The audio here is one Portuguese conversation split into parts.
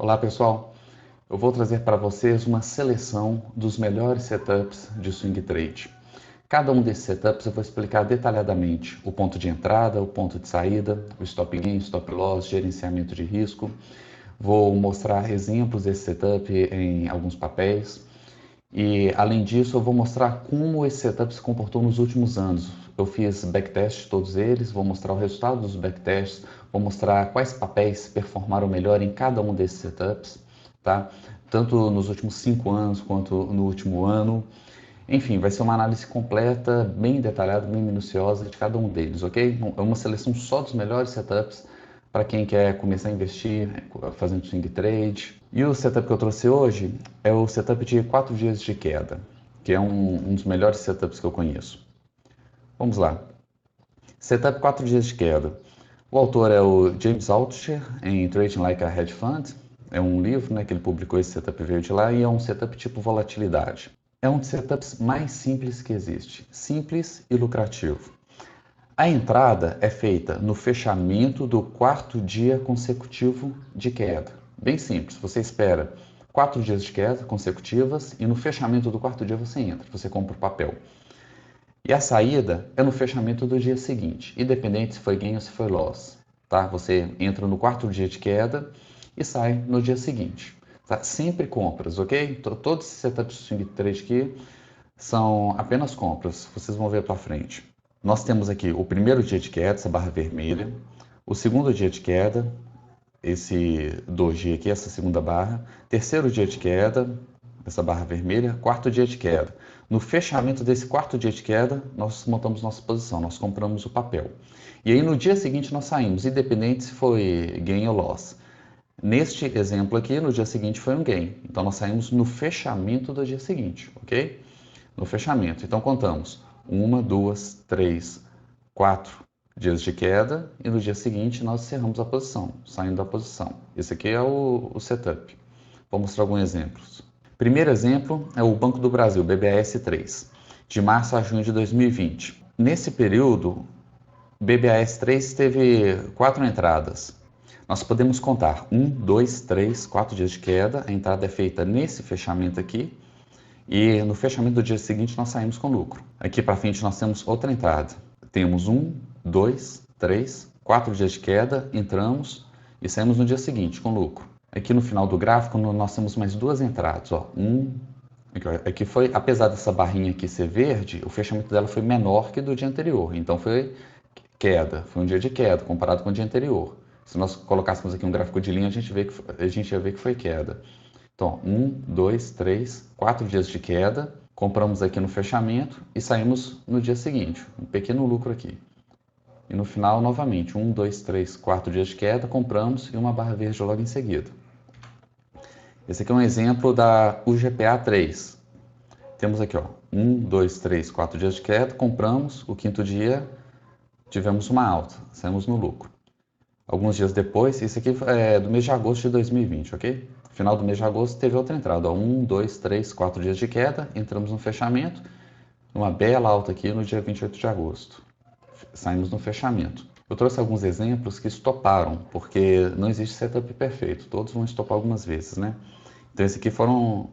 Olá pessoal, eu vou trazer para vocês uma seleção dos melhores setups de swing trade. Cada um desses setups eu vou explicar detalhadamente o ponto de entrada, o ponto de saída, o stop gain, stop loss, gerenciamento de risco. Vou mostrar exemplos desse setup em alguns papéis. E além disso, eu vou mostrar como esse setup se comportou nos últimos anos. Eu fiz backtest de todos eles, vou mostrar o resultado dos backtests, vou mostrar quais papéis performaram melhor em cada um desses setups, tá? Tanto nos últimos 5 anos quanto no último ano. Enfim, vai ser uma análise completa, bem detalhada, bem minuciosa de cada um deles, ok? É uma seleção só dos melhores setups para quem quer começar a investir fazendo swing trade. E o setup que eu trouxe hoje é o setup de 4 dias de queda, que é um dos melhores setups que eu conheço. Vamos lá. Setup 4 dias de queda. O autor é o James Altucher, em Trading Like a Hedge Fund. É um livro, né, que ele publicou, esse setup veio de lá, e é um setup tipo volatilidade. É um dos setups mais simples que existe. Simples e lucrativo. A entrada é feita no fechamento do quarto dia consecutivo de queda. Bem simples, você espera 4 dias de queda consecutivas e no fechamento do quarto dia você entra, você compra o papel. E a saída é no fechamento do dia seguinte, independente se foi gain ou se foi loss. Tá? Você entra no quarto dia de queda e sai no dia seguinte. Tá? Sempre compras, ok? Todos esses setups de swing trade aqui são apenas compras, vocês vão ver para frente. Nós temos aqui o primeiro dia de queda, essa barra vermelha, o segundo dia de queda, esse doji aqui, essa segunda barra, terceiro dia de queda, essa barra vermelha, quarto dia de queda. No fechamento desse quarto dia de queda, nós montamos nossa posição, nós compramos o papel. E aí no dia seguinte nós saímos, independente se foi gain ou loss. Neste exemplo aqui, no dia seguinte foi um gain. Então nós saímos no fechamento do dia seguinte, ok? No fechamento. Então contamos 1, 2, 3, 4 dias de queda e no dia seguinte nós encerramos a posição, saindo da posição. Esse aqui é o setup. Vou mostrar alguns exemplos. Primeiro exemplo é o Banco do Brasil, BBAS3, de março a junho de 2020. Nesse período, BBAS3 teve 4 entradas. Nós podemos contar 1, 2, 3, 4 dias de queda. A entrada é feita nesse fechamento aqui. E no fechamento do dia seguinte nós saímos com lucro. Aqui para frente nós temos outra entrada. Temos 1, 2, 3, 4 dias de queda, entramos e saímos no dia seguinte com lucro. Aqui no final do gráfico nós temos mais 2 entradas. Ó. Aqui foi, apesar dessa barrinha aqui ser verde, o fechamento dela foi menor que do dia anterior. Então foi queda, foi um dia de queda comparado com o dia anterior. Se nós colocássemos aqui um gráfico de linha, a gente ia ver que foi queda. Então, 1, 2, 3, 4 dias de queda, compramos aqui no fechamento e saímos no dia seguinte, um pequeno lucro aqui. E no final, novamente, 1, 2, 3, 4 dias de queda, compramos e uma barra verde logo em seguida. Esse aqui é um exemplo da UGPA 3. Temos aqui, ó, 1, 2, 3, 4 dias de queda, compramos, o quinto dia tivemos uma alta, saímos no lucro. Alguns dias depois, isso aqui é do mês de agosto de 2020, ok? Final do mês de agosto teve outra entrada, ó, 1, 2, 3, 4 dias de queda, entramos no fechamento, uma bela alta aqui no dia 28 de agosto. Saímos no fechamento. Eu trouxe alguns exemplos que estoparam, porque não existe setup perfeito, todos vão estopar algumas vezes, né? Então esse aqui foram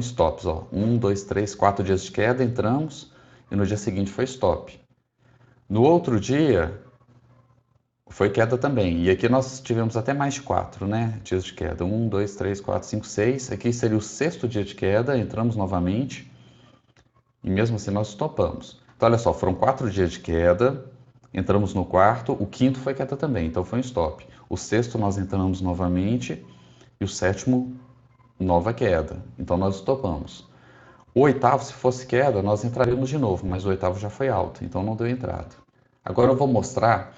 stops, ó, 1, 2, 3, 4 dias de queda, entramos e no dia seguinte foi stop. No outro dia, foi queda também. E aqui nós tivemos até mais de 4, né? Dias de queda. 1, 2, 3, 4, 5, 6. Aqui seria o sexto dia de queda. Entramos novamente. E mesmo assim nós topamos. Então, olha só, foram 4 dias de queda. Entramos no quarto. O quinto foi queda também. Então, foi um stop. O sexto nós entramos novamente. E o sétimo, nova queda. Então, nós topamos. O oitavo, se fosse queda, nós entraríamos de novo. Mas o oitavo já foi alto. Então, não deu entrada. Agora eu vou mostrar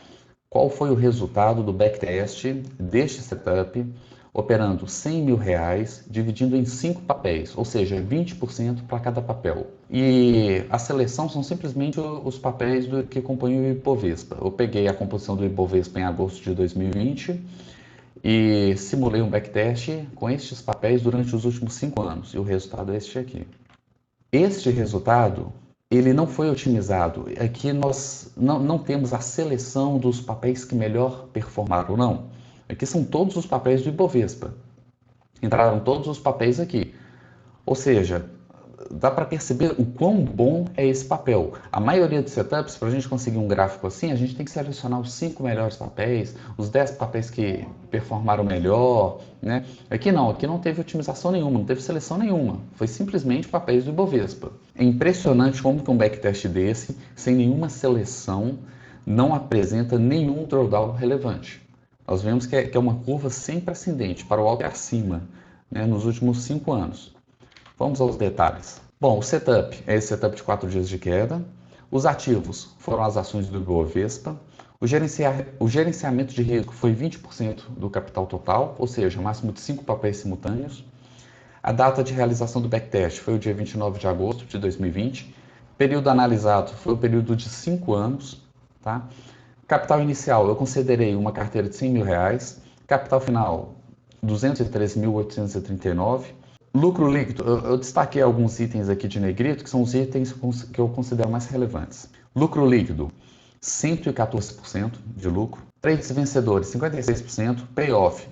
qual foi o resultado do backtest deste setup, operando R$ 100.000, dividindo em 5 papéis, ou seja, 20% para cada papel. E a seleção são simplesmente os papéis que compõem o Ibovespa. Eu peguei a composição do Ibovespa em agosto de 2020 e simulei um backtest com estes papéis durante os últimos 5 anos, e o resultado é este aqui. Este resultado ele não foi otimizado. Aqui nós não temos a seleção dos papéis que melhor performaram, não. Aqui são todos os papéis do Ibovespa. Entraram todos os papéis aqui. Ou seja, dá para perceber o quão bom é esse papel. A maioria dos setups, para a gente conseguir um gráfico assim, a gente tem que selecionar os 5 melhores papéis, os 10 papéis que performaram melhor, né? Aqui não teve otimização nenhuma, não teve seleção nenhuma. Foi simplesmente papéis do Ibovespa. É impressionante como que um backtest desse, sem nenhuma seleção, não apresenta nenhum drawdown relevante. Nós vemos que é uma curva sempre ascendente, para o alto e acima, né, nos últimos 5 anos. Vamos aos detalhes. Bom, o setup é esse setup de 4 dias de queda. Os ativos foram as ações do Ibovespa. O gerenciamento de risco foi 20% do capital total, ou seja, máximo de 5 papéis simultâneos. A data de realização do backtest foi o dia 29 de agosto de 2020. Período analisado foi o período de 5 anos. Tá? Capital inicial, eu considerei uma carteira de R$100.000. Capital final, 213.839. Lucro líquido, eu destaquei alguns itens aqui de negrito, que são os itens que eu considero mais relevantes. Lucro líquido, 114% de lucro. Trades vencedores, 56%. Payoff,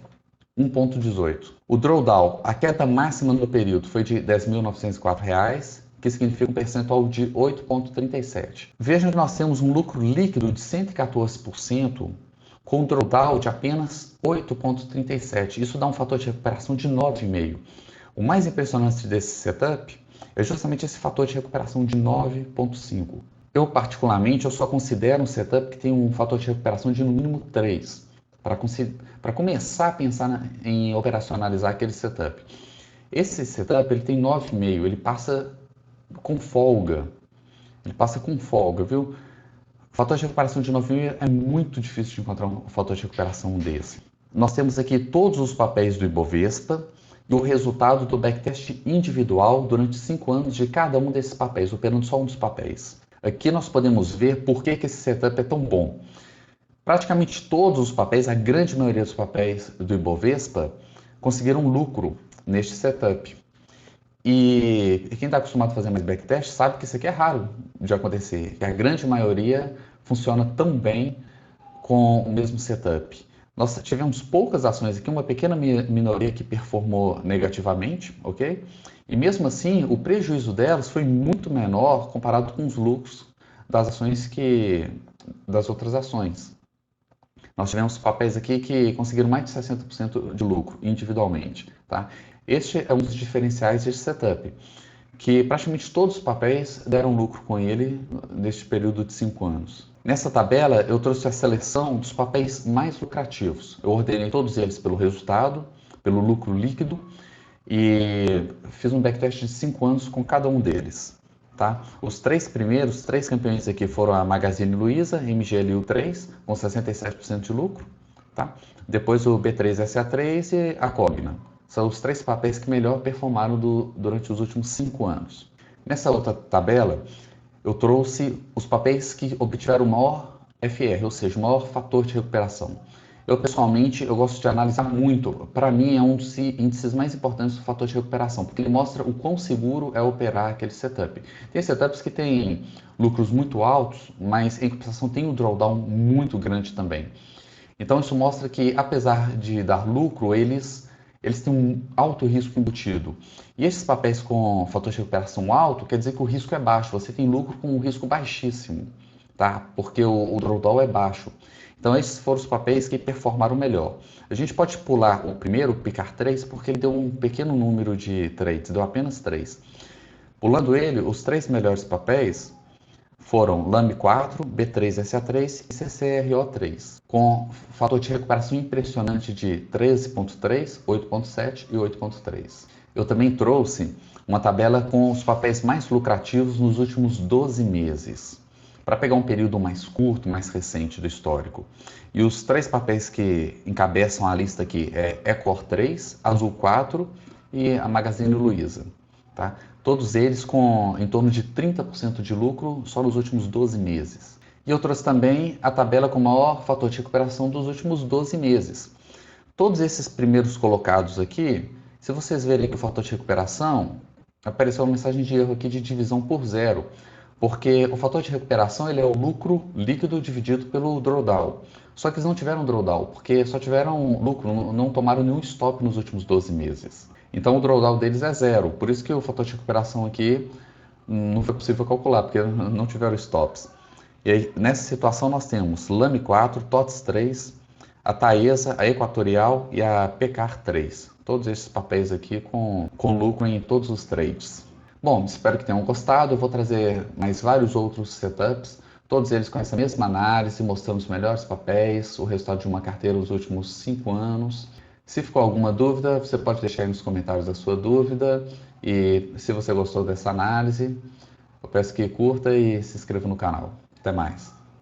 1,18. O drawdown, a queda máxima no período foi de R$ 10.904, que significa um percentual de 8,37. Vejam que nós temos um lucro líquido de 114%, com um drawdown de apenas 8,37. Isso dá um fator de recuperação de 9,5. O mais impressionante desse setup é justamente esse fator de recuperação de 9,5. Eu, particularmente, só considero um setup que tem um fator de recuperação de no mínimo 3, para começar a pensar em operacionalizar aquele setup. Esse setup ele tem 9,5, ele passa com folga. Viu? Fator de recuperação de 9,5 é muito difícil de encontrar um fator de recuperação desse. Nós temos aqui todos os papéis do Ibovespa e o resultado do backtest individual durante 5 anos de cada um desses papéis, operando só um dos papéis. Aqui nós podemos ver por que esse setup é tão bom. Praticamente todos os papéis, a grande maioria dos papéis do Ibovespa, conseguiram lucro neste setup. E quem está acostumado a fazer mais backtest sabe que isso aqui é raro de acontecer, que a grande maioria funciona tão bem com o mesmo setup. Nós tivemos poucas ações aqui, uma pequena minoria que performou negativamente, ok? E mesmo assim, o prejuízo delas foi muito menor comparado com os lucros das outras ações. Nós tivemos papéis aqui que conseguiram mais de 60% de lucro individualmente, tá? Este é um dos diferenciais desse setup, que praticamente todos os papéis deram lucro com ele neste período de 5 anos. Nessa tabela, eu trouxe a seleção dos papéis mais lucrativos. Eu ordenei todos eles pelo resultado, pelo lucro líquido e fiz um backtest de 5 anos com cada um deles. Tá? Os 3 campeões aqui foram a Magazine Luiza, MGLU3, com 67% de lucro. Tá? Depois o B3SA3 e a Cogna. São os 3 papéis que melhor performaram durante os últimos 5 anos. Nessa outra tabela, eu trouxe os papéis que obtiveram o maior FR, ou seja, o maior fator de recuperação. Eu, pessoalmente, eu gosto de analisar muito. Para mim, é um dos índices mais importantes do fator de recuperação, porque ele mostra o quão seguro é operar aquele setup. Tem setups que têm lucros muito altos, mas em compensação tem um drawdown muito grande também. Então, isso mostra que, apesar de dar lucro, eles têm um alto risco embutido. E esses papéis com fator de recuperação alto, quer dizer que o risco é baixo. Você tem lucro com um risco baixíssimo, tá? Porque o drawdown é baixo. Então, esses foram os papéis que performaram melhor. A gente pode pular o primeiro, o Picar 3, porque ele deu um pequeno número de trades, deu apenas 3. Pulando ele, os 3 melhores papéis foram LAME4, B3SA3 e CCRO3, com fator de recuperação impressionante de 13,3, 8,7 e 8,3. Eu também trouxe uma tabela com os papéis mais lucrativos nos últimos 12 meses, para pegar um período mais curto, mais recente do histórico. E os 3 papéis que encabeçam a lista aqui é Ecor 3, Azul 4 e a Magazine Luiza. Tá? Todos eles com em torno de 30% de lucro só nos últimos 12 meses. E eu trouxe também a tabela com o maior fator de recuperação dos últimos 12 meses. Todos esses primeiros colocados aqui, se vocês verem aqui o fator de recuperação, apareceu uma mensagem de erro aqui de divisão por 0. Porque o fator de recuperação ele é o lucro líquido dividido pelo drawdown. Só que eles não tiveram drawdown, porque só tiveram lucro, não tomaram nenhum stop nos últimos 12 meses. Então o drawdown deles é zero, por isso que o fator de recuperação aqui não foi possível calcular, porque não tiveram stops. E aí, nessa situação nós temos Lame 4, TOTS 3, a Taesa, a Equatorial e a Pecar 3. Todos esses papéis aqui com lucro em todos os trades. Bom, espero que tenham gostado. Eu vou trazer mais vários outros setups, todos eles com essa mesma análise, mostrando os melhores papéis, o resultado de uma carteira nos últimos 5 anos. Se ficou alguma dúvida, você pode deixar aí nos comentários a sua dúvida. E se você gostou dessa análise, eu peço que curta e se inscreva no canal. Até mais.